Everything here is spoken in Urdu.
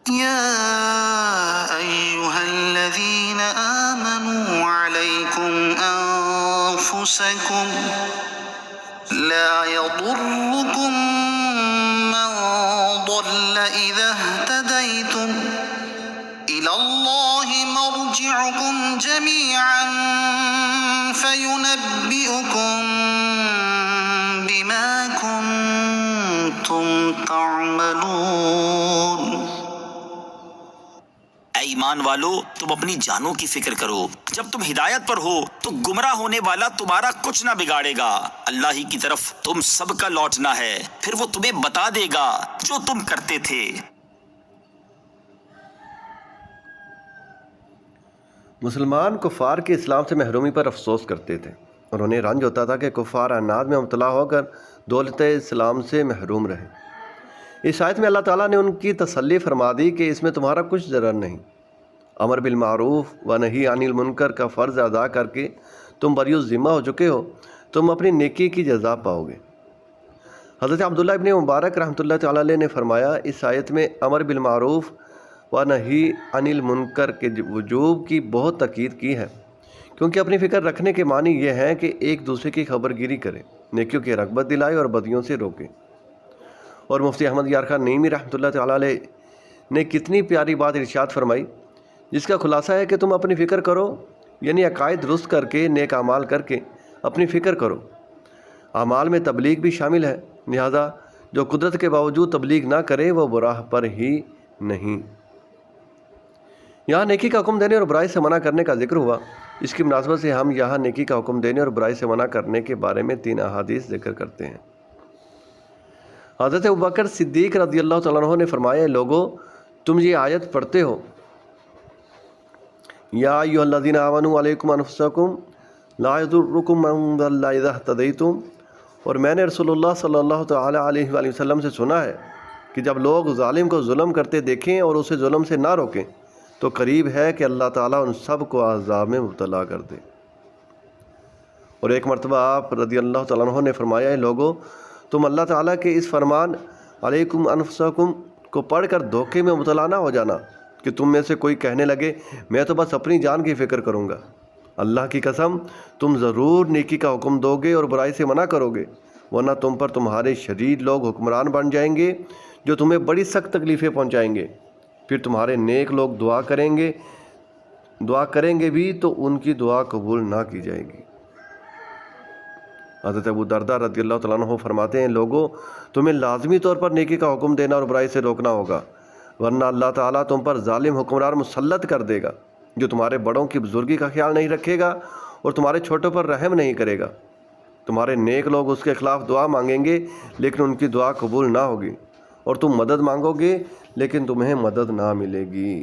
يا أيها الذين آمنوا عليكم أنفسكم لا يضركم من ضل إذا اهتديتم إلى الله مرجعكم جميعا فينبئكم بما كنتم تعملون۔ اے ایمان والو، تم اپنی جانوں کی فکر کرو۔ جب تم ہدایت پر ہو تو گمراہ ہونے والا تمہارا کچھ نہ بگاڑے گا۔ اللہ ہی کی طرف تم سب کا لوٹنا ہے، پھر وہ تمہیں بتا دے گا جو تم کرتے تھے۔ مسلمان کفار کے اسلام سے محرومی پر افسوس کرتے تھے اور انہیں رنج ہوتا تھا کہ کفار عناد میں مبتلا ہو کر دولت اسلام سے محروم رہے۔ اس آیت میں اللہ تعالیٰ نے ان کی تسلی فرما دی کہ اس میں تمہارا کچھ ضرر نہیں۔ امر بالمعروف و نہی عن المنکر کا فرض ادا کر کے تم بری الذمہ ہو چکے ہو، تم اپنی نیکی کی جزا پاؤ گے۔ حضرت عبداللہ ابن مبارک رحمۃ اللہ تعالیٰ علیہ نے فرمایا، اس آیت میں امر بالمعروف و نہی عن المنکر کے وجوب کی بہت تاکید کی ہے، کیونکہ اپنی فکر رکھنے کے معنی یہ ہیں کہ ایک دوسرے کی خبر گیری کرے، نیکیوں کی رغبت دلائے اور بدیوں سے روکے۔ اور مفتی احمد یار خان نعیمی رحمۃ اللہ تعالیٰ علیہ نے کتنی پیاری بات ارشاد فرمائی، جس کا خلاصہ ہے کہ تم اپنی فکر کرو، یعنی عقائد درست کر کے نیک اعمال کر کے اپنی فکر کرو۔ اعمال میں تبلیغ بھی شامل ہے، لہذا جو قدرت کے باوجود تبلیغ نہ کرے وہ براہ پر ہی نہیں۔ یہاں نیکی کا حکم دینے اور برائی سے منع کرنے کا ذکر ہوا۔ اس کی مناسبت سے ہم یہاں نیکی کا حکم دینے اور برائی سے منع کرنے کے بارے میں 3 احادیث ذکر کرتے ہیں۔ حضرت ابوبکر صدیق رضی اللہ تعالیٰ عنہ نے فرمایا، لوگو تم یہ آیت پڑھتے ہو، یا ایھا الذین آمنوا علیکم انفسکم لا یضرکم من ضل اذا اہتدیتم، اور میں نے رسول اللہ صلی اللہ تعالیٰ علیہ وآلہ وسلم سے سنا ہے کہ جب لوگ ظالم کو ظلم کرتے دیکھیں اور اسے ظلم سے نہ روکیں تو قریب ہے کہ اللہ تعالیٰ ان سب کو عذاب میں مبتلا کر دے۔ اور ایک مرتبہ آپ رضی اللہ تعالیٰ عنہ نے فرمایا، لوگو تم اللہ تعالیٰ کے اس فرمان علیکم انفسکم کو پڑھ کر دھوکے میں مبتلا نہ ہو جانا کہ تم میں سے کوئی کہنے لگے میں تو بس اپنی جان کی فکر کروں گا۔ اللہ کی قسم تم ضرور نیکی کا حکم دو گے اور برائی سے منع کرو گے، ورنہ تم پر تمہارے شدید لوگ حکمران بن جائیں گے جو تمہیں بڑی سخت تکلیفیں پہنچائیں گے۔ پھر تمہارے نیک لوگ دعا کریں گے بھی تو ان کی دعا قبول نہ کی جائے گی۔ حضرت ابو درداء رضی اللہ تعالیٰ عنہ فرماتے ہیں، لوگوں تمہیں لازمی طور پر نیکی کا حکم دینا اور برائی سے روکنا ہوگا، ورنہ اللہ تعالیٰ تم پر ظالم حکمران مسلط کر دے گا جو تمہارے بڑوں کی بزرگی کا خیال نہیں رکھے گا اور تمہارے چھوٹوں پر رحم نہیں کرے گا۔ تمہارے نیک لوگ اس کے خلاف دعا مانگیں گے لیکن ان کی دعا قبول نہ ہوگی، اور تم مدد مانگو گے لیکن تمہیں مدد نہ ملے گی۔